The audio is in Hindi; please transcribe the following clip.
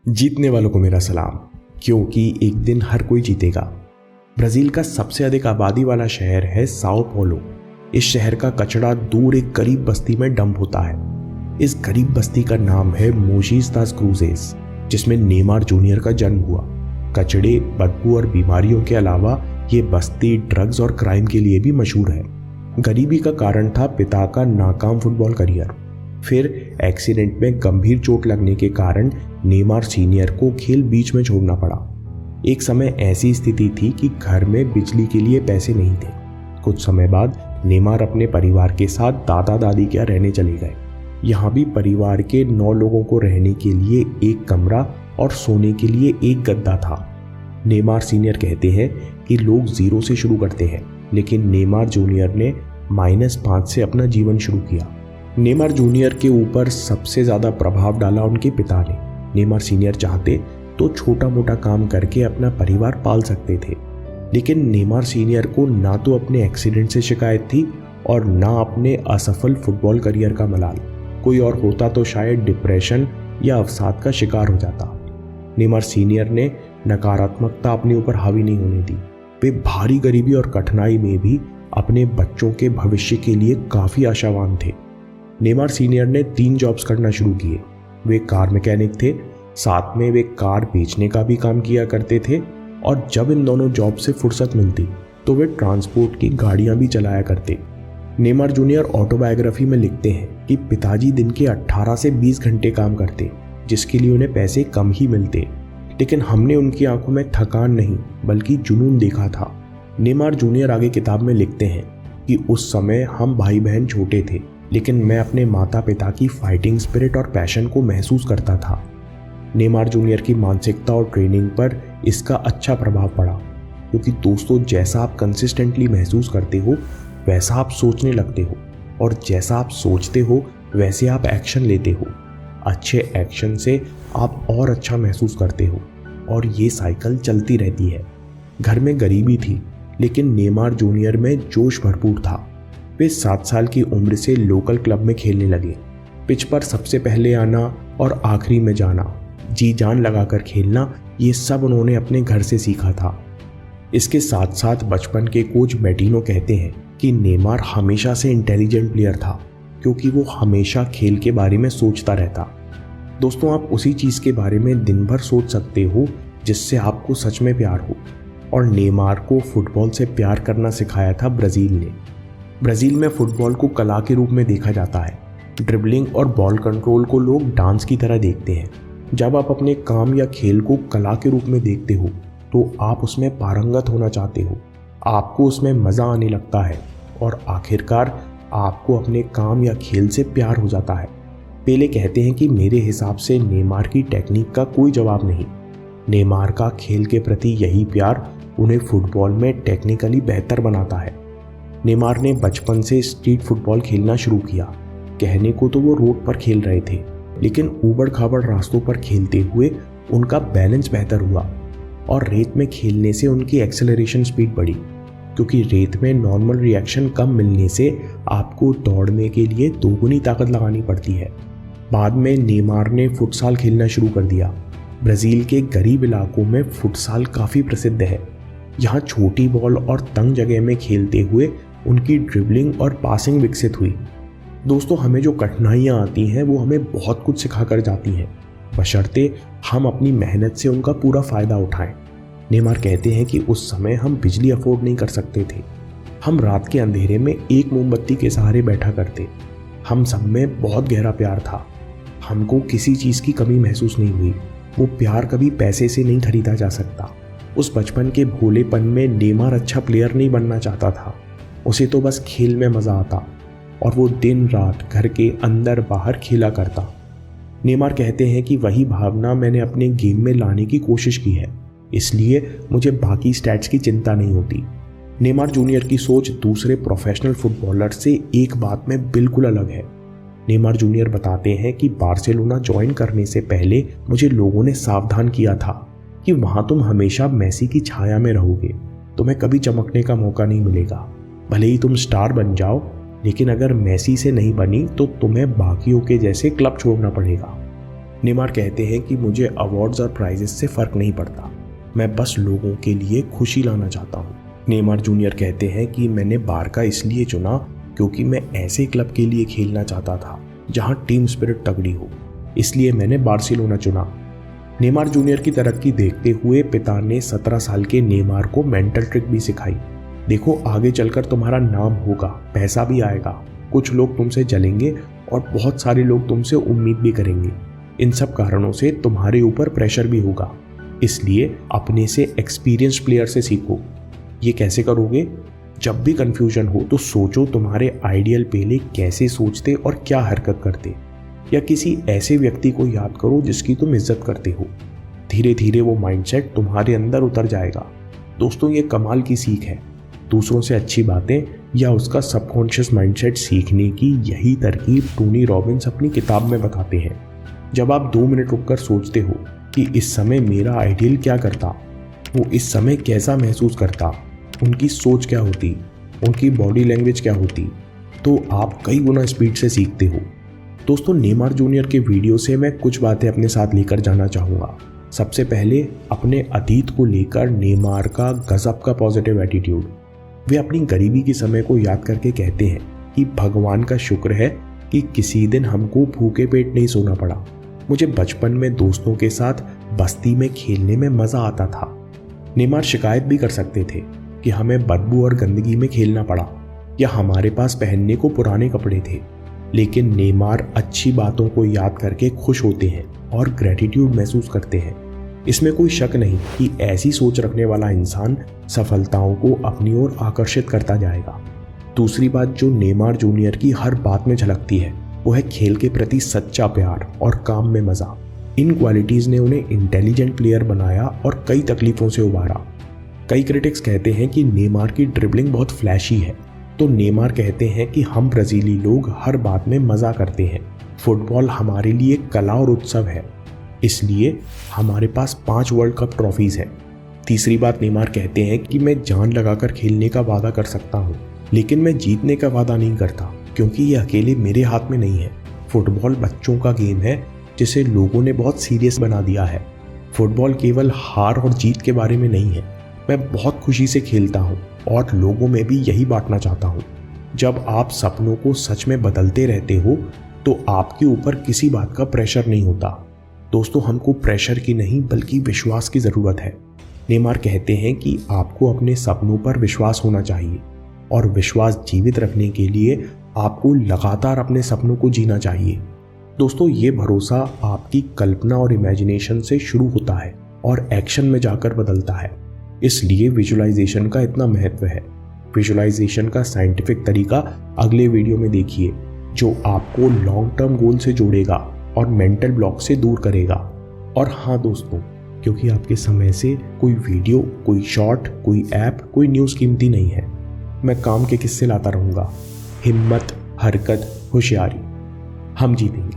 जीतने वालों को मेरा सलाम, क्योंकि एक दिन हर कोई जीतेगा। ब्राजील का सबसे अधिक आबादी वाला शहर है साओ पोलो। इस शहर का कचरा दूर एक गरीब बस्ती में डंप होता है। इस गरीब बस्ती का नाम है मोजीस दास क्रूजेस, जिसमें नेमार जूनियर का जन्म हुआ। कचड़े, बदबू और बीमारियों के अलावा ये बस्ती ड्रग्स और क्राइम के लिए भी मशहूर है। गरीबी का कारण था पिता का नाकाम फुटबॉल करियर। फिर एक्सीडेंट में गंभीर चोट लगने के कारण नेमार सीनियर को खेल बीच में छोड़ना पड़ा। एक समय ऐसी स्थिति थी कि घर में बिजली के लिए पैसे नहीं थे। कुछ समय बाद नेमार अपने परिवार के साथ दादा दादी के यहाँ रहने चले गए। यहाँ भी परिवार के 9 लोगों को रहने के लिए एक कमरा और सोने के लिए एक गद्दा था। नेमार सीनियर कहते हैं कि लोग 0 से शुरू करते हैं, लेकिन नेमार जूनियर ने -5 से अपना जीवन शुरू किया। नेमार जूनियर के ऊपर सबसे ज़्यादा प्रभाव डाला उनके पिता ने। नेमार सीनियर चाहते तो छोटा मोटा काम करके अपना परिवार पाल सकते थे, लेकिन नेमार सीनियर को ना तो अपने एक्सीडेंट से शिकायत थी और ना अपने असफल फुटबॉल करियर का मलाल। कोई और होता तो शायद डिप्रेशन या अवसाद का शिकार हो जाता। नेमार सीनियर ने नकारात्मकता अपने ऊपर हावी नहीं होने दी। वे भारी गरीबी और कठिनाई में भी अपने बच्चों के भविष्य के लिए काफ़ी आशावान थे। नेमार सीनियर ने 3 जॉब्स करना शुरू किए। वे कार मैकेनिक थे, साथ में वे कार बेचने का भी काम किया करते थे, और जब इन दोनों जॉब से फुर्सत मिलती तो वे ट्रांसपोर्ट की गाड़ियां भी चलाया करते। नेमार जूनियर ऑटोबायोग्राफी में लिखते हैं कि पिताजी दिन के 18 से 20 घंटे काम करते, जिसके लिए उन्हें पैसे कम ही मिलते, लेकिन हमने उनकी आंखों में थकान नहीं बल्कि जुनून देखा था। नेमार जूनियर आगे किताब में लिखते हैं कि उस समय हम भाई बहन छोटे थे, लेकिन मैं अपने माता पिता की फाइटिंग स्पिरिट और पैशन को महसूस करता था। नेमार जूनियर की मानसिकता और ट्रेनिंग पर इसका अच्छा प्रभाव पड़ा, क्योंकि दोस्तों, जैसा आप कंसिस्टेंटली महसूस करते हो वैसा आप सोचने लगते हो, और जैसा आप सोचते हो वैसे आप एक्शन लेते हो। अच्छे एक्शन से आप और अच्छा महसूस करते हो, और ये साइकिल चलती रहती है। घर में गरीबी थी, लेकिन नेमार जूनियर में जोश भरपूर था। वे 7 साल की उम्र से लोकल क्लब में खेलने लगे। पिच पर सबसे पहले आना और आखिरी में जाना, जी जान लगाकर खेलना, ये सब उन्होंने अपने घर से सीखा था। इसके साथ साथ बचपन के कोच बेटिनो कहते हैं कि नेमार हमेशा से इंटेलिजेंट प्लेयर था, क्योंकि वो हमेशा खेल के बारे में सोचता रहता। दोस्तों, आप उसी चीज़ के बारे में दिन भर सोच सकते हो जिससे आपको सच में प्यार हो, और नेमार को फुटबॉल से प्यार करना सिखाया था ब्राज़ील ने। ब्राज़ील में फुटबॉल को कला के रूप में देखा जाता है। ड्रिबलिंग और बॉल कंट्रोल को लोग डांस की तरह देखते हैं। जब आप अपने काम या खेल को कला के रूप में देखते हो तो आप उसमें पारंगत होना चाहते हो, आपको उसमें मज़ा आने लगता है, और आखिरकार आपको अपने काम या खेल से प्यार हो जाता है। पेले कहते हैं कि मेरे हिसाब से नेमार की टेक्निक का कोई जवाब नहीं। नेमार का खेल के प्रति यही प्यार उन्हें फुटबॉल में टेक्निकली बेहतर बनाता है। नेमार ने बचपन से स्ट्रीट फुटबॉल खेलना शुरू किया। कहने को तो वो रोड पर खेल रहे थे, लेकिन ऊबड़ खाबड़ रास्तों पर खेलते हुए उनका बैलेंस बेहतर हुआ, और रेत में खेलने से उनकी एक्सेलरेशन स्पीड बढ़ी, क्योंकि रेत में नॉर्मल रिएक्शन कम मिलने से आपको दौड़ने के लिए दोगुनी ताकत लगानी पड़ती है। बाद में नेमार ने फुटसाल खेलना शुरू कर दिया। ब्राज़ील के गरीब इलाकों में फुटसाल काफ़ी प्रसिद्ध है। यहाँ छोटी बॉल और तंग जगह में खेलते हुए उनकी ड्रिबलिंग और पासिंग विकसित हुई। दोस्तों, हमें जो कठिनाइयाँ आती हैं वो हमें बहुत कुछ सिखा कर जाती हैं, बशर्ते हम अपनी मेहनत से उनका पूरा फ़ायदा उठाएं। नेमार कहते हैं कि उस समय हम बिजली अफोर्ड नहीं कर सकते थे। हम रात के अंधेरे में एक मोमबत्ती के सहारे बैठा करते। हम सब में बहुत गहरा प्यार था। हमको किसी चीज़ की कमी महसूस नहीं हुई। वो प्यार कभी पैसे से नहीं खरीदा जा सकता। उस बचपन के भोलेपन में नेमार अच्छा प्लेयर नहीं बनना चाहता था। उसे तो बस खेल में मज़ा आता, और वो दिन रात घर के अंदर बाहर खेला करता। नेमार कहते हैं कि वही भावना मैंने अपने गेम में लाने की कोशिश की है, इसलिए मुझे बाकी स्टैट्स की चिंता नहीं होती। नेमार जूनियर की सोच दूसरे प्रोफेशनल फुटबॉलर से एक बात में बिल्कुल अलग है। नेमार जूनियर बताते हैं कि बार्सिलोना ज्वाइन करने से पहले मुझे लोगों ने सावधान किया था कि वहाँ तुम हमेशा मेसी की छाया में रहोगे, तुम्हें कभी चमकने का मौका नहीं मिलेगा। भले ही तुम स्टार बन जाओ, लेकिन अगर मेसी से नहीं बनी तो तुम्हें बाकियों के जैसे क्लब छोड़ना पड़ेगा। नेमार कहते हैं कि मुझे अवार्ड्स और प्राइजेस से फर्क नहीं पड़ता, मैं बस लोगों के लिए खुशी लाना चाहता हूँ। नेमार जूनियर कहते हैं कि मैंने बारका इसलिए चुना क्योंकि मैं ऐसे क्लब के लिए खेलना चाहता था जहां टीम स्पिरिट तगड़ी हो, इसलिए मैंने बार्सिलोना चुना। नेमार जूनियर की तरक्की देखते हुए पिता ने 17 साल के नेमार को मेंटल ट्रिक भी सिखाई। देखो, आगे चलकर तुम्हारा नाम होगा, पैसा भी आएगा, कुछ लोग तुमसे जलेंगे और बहुत सारे लोग तुमसे उम्मीद भी करेंगे। इन सब कारणों से तुम्हारे ऊपर प्रेशर भी होगा, इसलिए अपने से एक्सपीरियंस प्लेयर से सीखो। ये कैसे करोगे? जब भी कंफ्यूजन हो तो सोचो तुम्हारे आइडियल पेले कैसे सोचते और क्या हरकत करते, या किसी ऐसे व्यक्ति को याद करो जिसकी तुम इज्जत करते हो। धीरे धीरे वो माइंडसेट तुम्हारे अंदर उतर जाएगा। दोस्तों, ये कमाल की सीख है। दूसरों से अच्छी बातें या उसका सबकॉन्शियस माइंडसेट सीखने की यही तरकीब टोनी रॉबिन्स अपनी किताब में बताते हैं। जब आप 2 मिनट रुककर सोचते हो कि इस समय मेरा आइडियल क्या करता, वो इस समय कैसा महसूस करता, उनकी सोच क्या होती, उनकी बॉडी लैंग्वेज क्या होती, तो आप कई गुना स्पीड से सीखते हो। दोस्तों, नेमार जूनियर के वीडियो से मैं कुछ बातें अपने साथ लेकर जाना चाहूँगा। सबसे पहले, अपने अतीत को लेकर नेमार का गजब का पॉजिटिव एटीट्यूड। वे अपनी गरीबी के समय को याद करके कहते हैं कि भगवान का शुक्र है कि किसी दिन हमको भूखे पेट नहीं सोना पड़ा। मुझे बचपन में दोस्तों के साथ बस्ती में खेलने में मज़ा आता था। नेमार शिकायत भी कर सकते थे कि हमें बदबू और गंदगी में खेलना पड़ा या हमारे पास पहनने को पुराने कपड़े थे, लेकिन नेमार अच्छी बातों को याद करके खुश होते हैं और ग्रेटिट्यूड महसूस करते हैं। इसमें कोई शक नहीं कि ऐसी सोच रखने वाला इंसान सफलताओं को अपनी ओर आकर्षित करता जाएगा। दूसरी बात जो नेमार जूनियर की हर बात में झलकती है वो है खेल के प्रति सच्चा प्यार और काम में मजा। इन क्वालिटीज ने उन्हें इंटेलिजेंट प्लेयर बनाया और कई तकलीफों से उबारा। कई क्रिटिक्स कहते हैं कि नेमार की ड्रिबलिंग बहुत फ्लैशी है, तो नेमार कहते हैं कि हम ब्राजीली लोग हर बात में मजा करते हैं। फुटबॉल हमारे लिए कला और उत्सव है, इसलिए हमारे पास 5 वर्ल्ड कप ट्रॉफीज हैं। तीसरी बात, नेमार कहते हैं कि मैं जान लगाकर खेलने का वादा कर सकता हूँ, लेकिन मैं जीतने का वादा नहीं करता क्योंकि ये अकेले मेरे हाथ में नहीं है। फुटबॉल बच्चों का गेम है जिसे लोगों ने बहुत सीरियस बना दिया है। फुटबॉल केवल हार और जीत के बारे में नहीं है। मैं बहुत खुशी से खेलता हूँ और लोगों में भी यही बांटना चाहता हूँ। जब आप सपनों को सच में बदलते रहते हो तो आपके ऊपर किसी बात का प्रेशर नहीं होता। दोस्तों, हमको प्रेशर की नहीं बल्कि विश्वास की ज़रूरत है। नेमार कहते हैं कि आपको अपने सपनों पर विश्वास होना चाहिए और विश्वास जीवित रखने के लिए आपको लगातार अपने सपनों को जीना चाहिए। दोस्तों, ये भरोसा आपकी कल्पना और इमेजिनेशन से शुरू होता है और एक्शन में जाकर बदलता है। इसलिए विजुअलाइजेशन का इतना महत्व है। विजुअलाइजेशन का साइंटिफिक तरीका अगले वीडियो में देखिए, जो आपको लॉन्ग टर्म गोल से जोड़ेगा और मेंटल ब्लॉक से दूर करेगा। और हाँ दोस्तों, क्योंकि आपके समय से कोई वीडियो, कोई शॉर्ट, कोई ऐप, कोई न्यूज़ कीमती नहीं है, मैं काम के किस्से लाता रहूँगा। हिम्मत, हरकत, होशियारी, हम जीतेंगे।